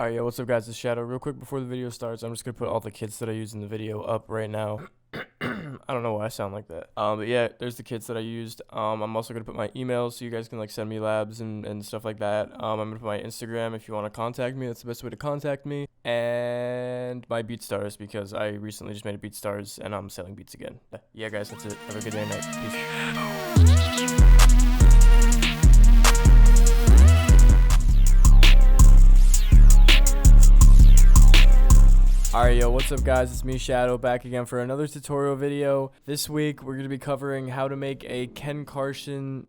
Alright, yo, what's up guys, it's Shadow. Real quick before the video starts, I'm just gonna put all the kits that I used in the video up right now. I don't know why I sound like that. But yeah, there's the kits that I used. I'm also gonna put my email so you guys can like send me labs and stuff like that. I'm gonna put my Instagram if you want to contact me. That's the best way to contact me. And my BeatStars because I recently just made a BeatStars and I'm selling beats again. Yeah guys, that's it. Have a good day and night. Peace. Alright yo, what's up guys, it's me Shadow back again for another tutorial video. This week we're going to be covering how to make a Ken Carson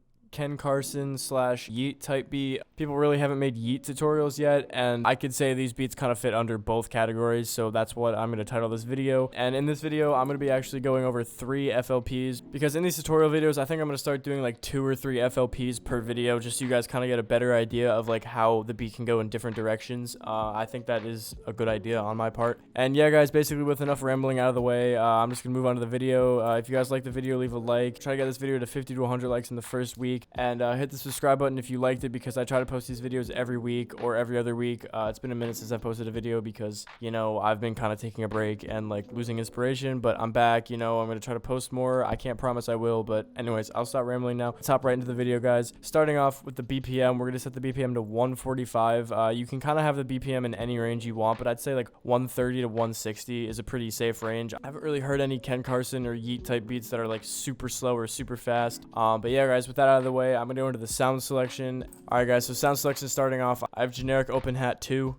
slash Yeat type beat. People really haven't made Yeat tutorials yet, and I could say these beats kind of fit under both categories, so that's what I'm going to title this video. And in this video, I'm going to be actually going over 3 FLPs, because in these tutorial videos, I think I'm going to start doing like 2 or 3 FLPs per video, just so you guys kind of get a better idea of like how the beat can go in different directions. I think that is a good idea on my part. And yeah guys, basically with enough rambling out of the way, I'm just going to move on to the video. If you guys like the video, leave a like. Try to get this video to 50 to 100 likes in the first week. And hit the subscribe button if you liked it, because I try to post these videos every week or every other week. It's been a minute since I've posted a video because, you know, I've been kind of taking a break and like losing inspiration, but I'm back. You know, I'm going to try to post more. I can't promise I will, but anyways, I'll stop rambling now. Let's hop right into the video, guys. Starting off with the BPM, we're going to set the BPM to 145. You can kind of have the BPM in any range you want, but I'd say like 130 to 160 is a pretty safe range. I haven't really heard any Ken Carson or Yeat type beats that are like super slow or super fast. But yeah, guys, with that out of the way, I'm going to go into the sound selection. Alright guys, so sound selection starting off, I have generic open hat 2.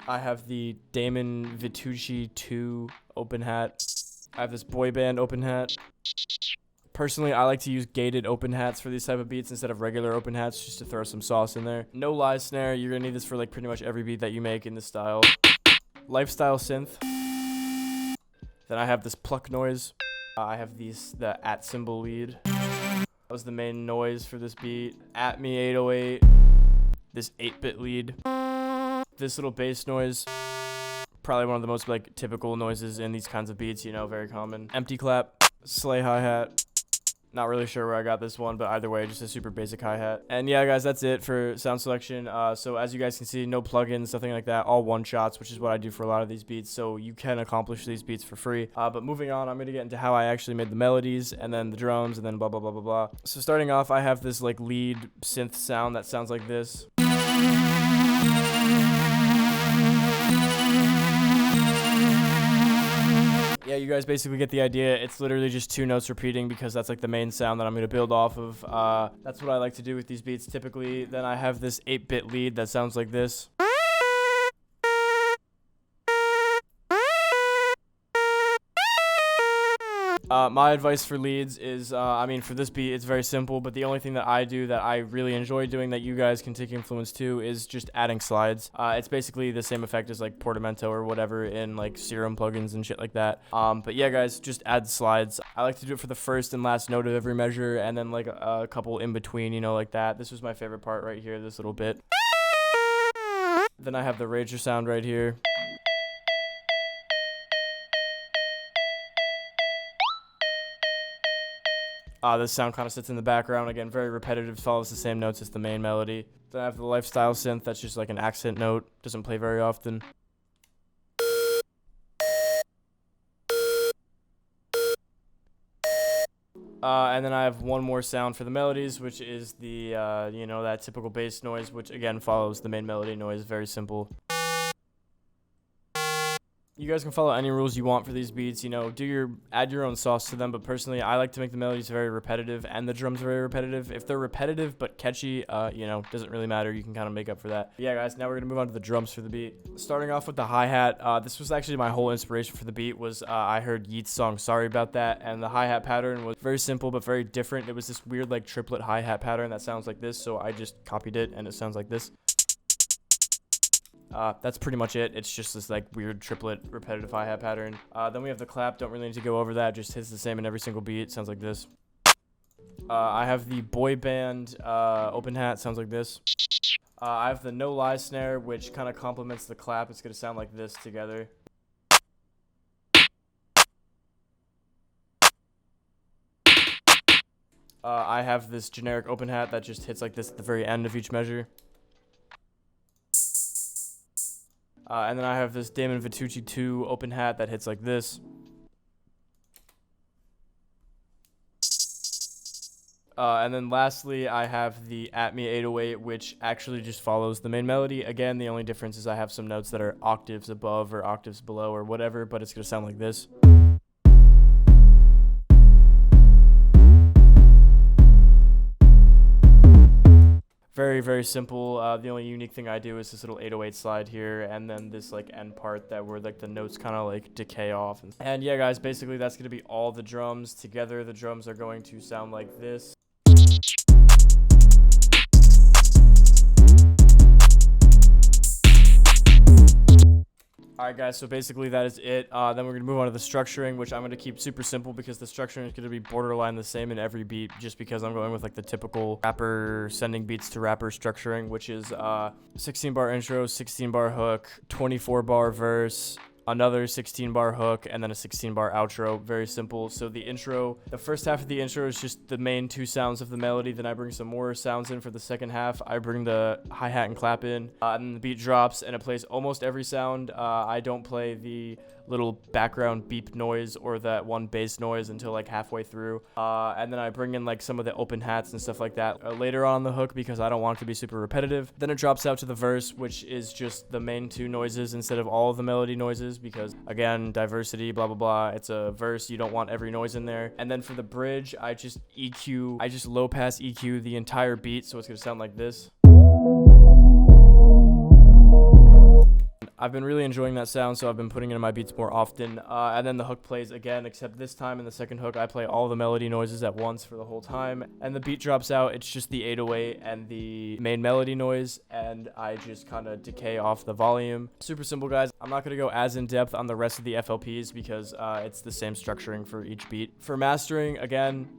I have the Damon Vitucci 2 open hat. I have this boy band open hat. Personally, I like to use gated open hats for these type of beats instead of regular open hats, just to throw some sauce in there. No lie snare, you're gonna need this for like pretty much every beat that you make in this style. Lifestyle synth. Then I have this pluck noise. I have the at symbol lead. That was the main noise for this beat. At me 808. This 8-bit lead. This little bass noise. Probably one of the most like typical noises in these kinds of beats, you know, very common. Empty clap. Slay hi-hat. Not really sure where I got this one, but either way, just a super basic hi-hat. And yeah, guys, that's it for sound selection. So as you guys can see, no plugins, nothing like that, all one-shots, which is what I do for a lot of these beats, so you can accomplish these beats for free. But moving on, I'm going to get into how I actually made the melodies, and then the drums, and then blah, blah, blah, blah, blah. So starting off, I have this like lead synth sound that sounds like this. Yeah, you guys basically get the idea. It's literally just 2 notes repeating because that's like the main sound that I'm going to build off of. That's what I like to do with these beats typically. Then I have this 8-bit lead that sounds like this. My advice for leads is, I mean, for this beat, it's very simple, but the only thing that I do that I really enjoy doing that you guys can take influence to is just adding slides. It's basically the same effect as like Portamento or whatever in like Serum plugins and shit like that. But yeah, guys, just add slides. I like to do it for the first and last note of every measure, and then like a couple in between, you know, like that. This was my favorite part right here, this little bit. Then I have the Rager sound right here. This sound kind of sits in the background. Again, very repetitive, follows the same notes as the main melody. Then I have the lifestyle synth, that's just like an accent note, doesn't play very often. And then I have one more sound for the melodies, which is the, you know, that typical bass noise, which again follows the main melody noise, very simple. You guys can follow any rules you want for these beats, you know, add your own sauce to them, but personally, I like to make the melodies very repetitive and the drums very repetitive. If they're repetitive but catchy, you know, doesn't really matter, you can kind of make up for that. But yeah, guys, now we're gonna move on to the drums for the beat. Starting off with the hi-hat, this was actually my whole inspiration for the beat was, I heard Yeat's song, Sorry About That, and the hi-hat pattern was very simple but very different. It was this weird, like, triplet hi-hat pattern that sounds like this, so I just copied it, and it sounds like this. That's pretty much it. It's just this like weird triplet repetitive hi-hat pattern. Then we have the clap. Don't really need to go over that. Just hits the same in every single beat. Sounds like this. I have the boy band open hat. Sounds like this. I have the no lie snare, which kind of complements the clap. It's gonna sound like this together. I have this generic open hat that just hits like this at the very end of each measure. And then I have this Damon Vitucci 2 open hat that hits like this. And then lastly, I have the At Me 808, which actually just follows the main melody. Again, the only difference is I have some notes that are octaves above or octaves below or whatever, but it's going to sound like this. Very, very simple. The only unique thing I do is this little 808 slide here, and then this like end part that where like the notes kind of like decay off. And yeah, guys, basically that's going to be all the drums. Together, the drums are going to sound like this. Alright guys, so basically that is it. Then we're going to move on to the structuring, which I'm going to keep super simple because the structuring is going to be borderline the same in every beat, just because I'm going with like the typical rapper sending beats to rapper structuring, which is 16 bar intro, 16 bar hook, 24 bar verse, another 16 bar hook, and then a 16 bar outro. Very simple. So the intro, the first half of the intro is just the main two sounds of the melody. Then I bring some more sounds in for the second half. I bring the hi-hat and clap in, and then the beat drops and it plays almost every sound. I don't play the little background beep noise or that one bass noise until like halfway through, and then I bring in like some of the open hats and stuff like that later on the hook because I don't want it to be super repetitive. Then it drops out to the verse, which is just the main two noises instead of all of the melody noises because again, diversity, blah blah blah. It's a verse, you don't want every noise in there. And then for the bridge, I just low pass EQ the entire beat, so it's gonna sound like this. I've been really enjoying that sound, so I've been putting it in my beats more often. And then the hook plays again, except this time in the second hook, I play all the melody noises at once for the whole time. And the beat drops out, it's just the 808 and the main melody noise, and I just kind of decay off the volume. Super simple, guys. I'm not going to go as in depth on the rest of the FLPs because it's the same structuring for each beat. For mastering, again,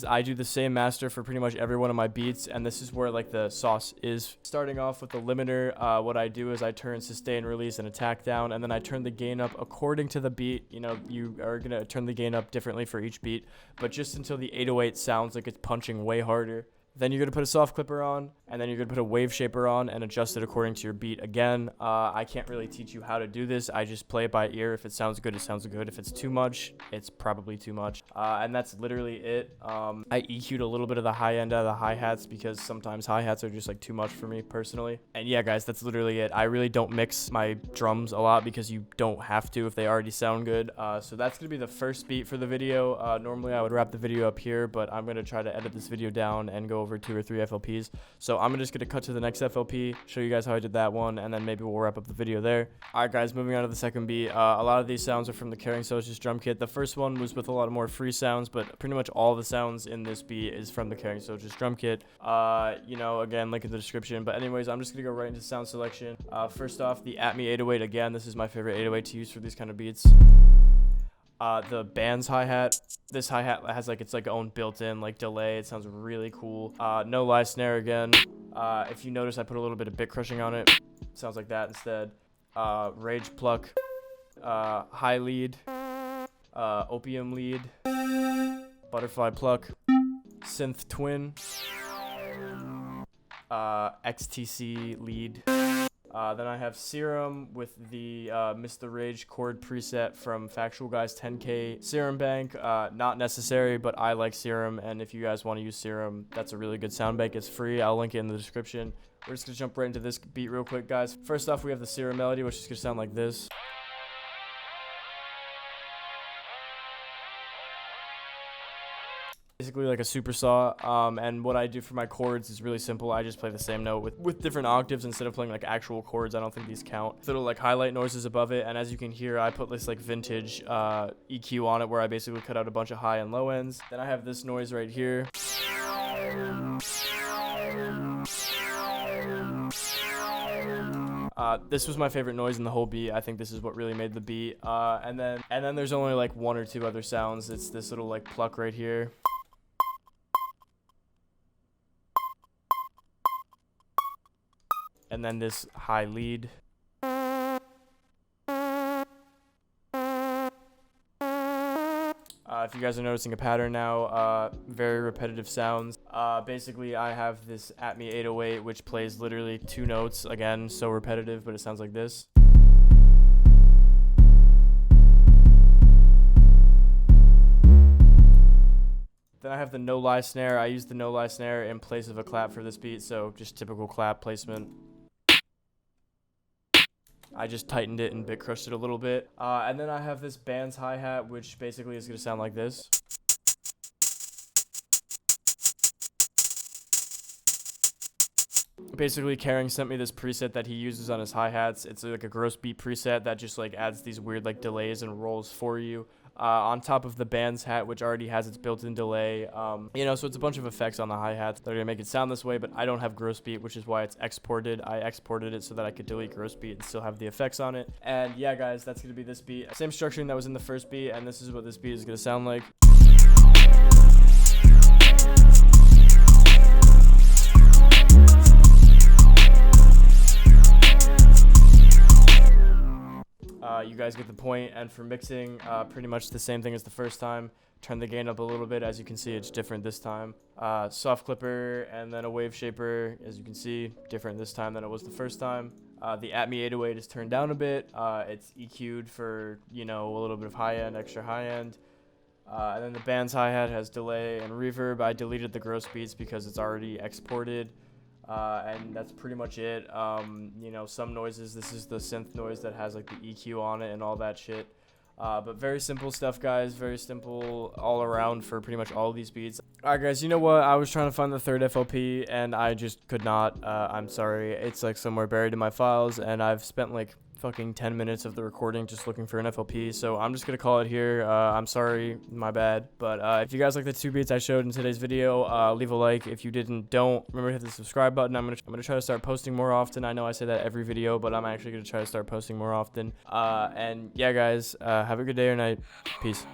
I do the same master for pretty much every one of my beats, and this is where like the sauce is. Starting off with the limiter, what I do is I turn sustain, release, and attack down, and then I turn the gain up according to the beat. You know, you are gonna turn the gain up differently for each beat, but just until the 808 sounds like it's punching way harder. Then you're going to put a soft clipper on, and then you're going to put a wave shaper on and adjust it according to your beat. Again, I can't really teach you how to do this. I just play it by ear. If it sounds good, it sounds good. If it's too much, it's probably too much. And that's literally it. I EQ'd a little bit of the high end out of the hi-hats because sometimes hi-hats are just like too much for me personally. And yeah, guys, that's literally it. I really don't mix my drums a lot because you don't have to if they already sound good. So that's going to be the first beat for the video. Normally I would wrap the video up here, but I'm going to try to edit this video down and go over 2 or 3 FLPs. So I'm just gonna cut to the next FLP, show you guys how I did that one, and then maybe we'll wrap up the video there. Alright guys, moving on to the second beat. A lot of these sounds are from the Kering sojas drum kit. The first one was with a lot of more free sounds, but pretty much all the sounds in this beat is from the Kering sojas drum kit. You know, again, link in the description. But anyways, I'm just gonna go right into sound selection. First off, the At Me 808. Again, this is my favorite 808 to use for these kind of beats. The band's hi-hat. This hi-hat has like its like own built-in like delay. It sounds really cool. No lie snare again. If you notice, I put a little bit of bit crushing on it. Sounds like that instead. Rage pluck. High lead. Opium lead. Butterfly pluck. Synth twin. XTC lead. Then I have Serum with the Mr. Rage chord preset from Factual Guys 10K Serum Bank. Not necessary, but I like Serum, and if you guys want to use Serum, that's a really good sound bank. It's free. I'll link it in the description. We're just going to jump right into this beat real quick, guys. First off, we have the Serum melody, which is going to sound like this. Basically like a super saw, and what I do for my chords is really simple. I just play the same note with different octaves instead of playing like actual chords. I don't think these count. Little like highlight noises above it, and as you can hear, I put this like vintage EQ on it where I basically cut out a bunch of high and low ends. Then I have this noise right here. This was my favorite noise in the whole beat. I think this is what really made the beat. And then there's only like 1 or 2 other sounds. It's this little like pluck right here. And then this high lead. If you guys are noticing a pattern now, very repetitive sounds. Basically, I have this At Me 808, which plays literally 2 notes. Again, so repetitive, but it sounds like this. Then I have the no lie snare. I use the no lie snare in place of a clap for this beat, so just typical clap placement. I just tightened it and bit crushed it a little bit. And then I have this band's hi-hat, which basically is going to sound like this. Basically, Kering sent me this preset that he uses on his hi-hats. It's like a gross beat preset that just like adds these weird like delays and rolls for you. On top of the band's hat, which already has its built-in delay. You know, so it's a bunch of effects on the hi-hats that are going to make it sound this way, but I don't have gross beat, which is why it's exported. I exported it so that I could delete gross beat and still have the effects on it. And yeah, guys, that's going to be this beat. Same structuring that was in the first beat, and this is what this beat is going to sound like. You guys get the point. And for mixing, pretty much the same thing as the first time. Turn the gain up a little bit. As you can see, it's different this time. Soft clipper and then a wave shaper. As you can see, different this time than it was the first time. The Atme 808 is turned down a bit. It's EQ'd for, you know, a little bit of high end, extra high end. And then the band's hi-hat has delay and reverb. I deleted the gross beats because it's already exported. And that's pretty much it. You know, some noises. This is the synth noise that has like the EQ on it and all that shit. But very simple stuff, guys. Very simple all around for pretty much all of these beats. Alright, guys, you know what? I was trying to find the third FLP and I just could not. I'm sorry. It's like somewhere buried in my files, and I've spent like fucking 10 minutes of the recording just looking for an FLP, so I'm just gonna call it here. I'm sorry, my bad, but if you guys like the two beats I showed in today's video, leave a like. If you didn't, don't. Remember to hit the subscribe button. I'm gonna try to start posting more often. I know I say that every video, but I'm actually gonna try to start posting more often. And yeah, guys, have a good day or night. Peace.